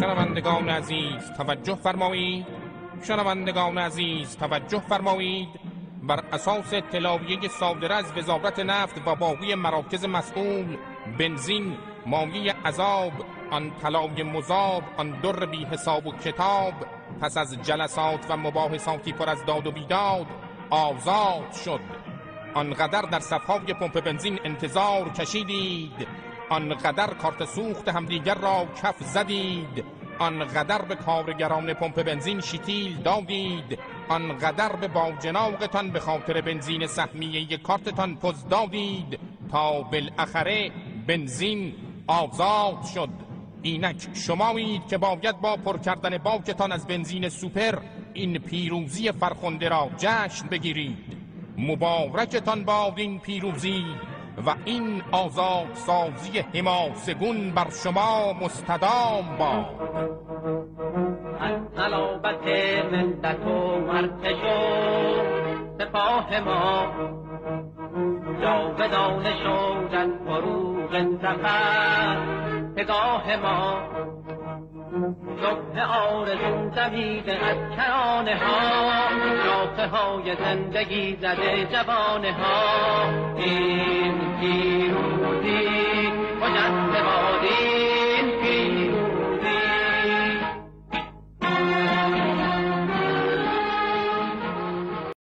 شنوندگان عزیز توجه فرمایید، شنوندگان عزیز توجه فرمایید. بر اساس اطلاعیه صادره از وزارت نفت و باقی مراکز مسئول، بنزین مایه عذاب، آن طلای مذاب، آن در بی حساب و کتاب، پس از جلسات و مباحثاتی پر از داد و بیداد آزاد شد. آنقدر در صفهای پمپ بنزین انتظار کشیدید، آنقدر کارت سوخت همدیگر را کف زدید، آنقدر به کارگران پمپ بنزین شتیل دادید، آنقدر به باجناقتان به خاطر بنزین سهمیه کارتتان پز دادید تا بالاخره بنزین آزاد شد. اینک شمایید که باید با پر کردن باکتان از بنزین سوپر این پیروزی فرخنده را جشن بگیرید. مبارکتان باد این پیروزی و این آزاد سازی حماسگون بر شما مستدام باد. از صلابت ملت و مرکش و سپاه ما جاودانه شد از فروغ ظفر پگاه ما. صبح آرزو دمیده از کرانه ها، نافه های زندگی زده جوانه ها. این پیروزی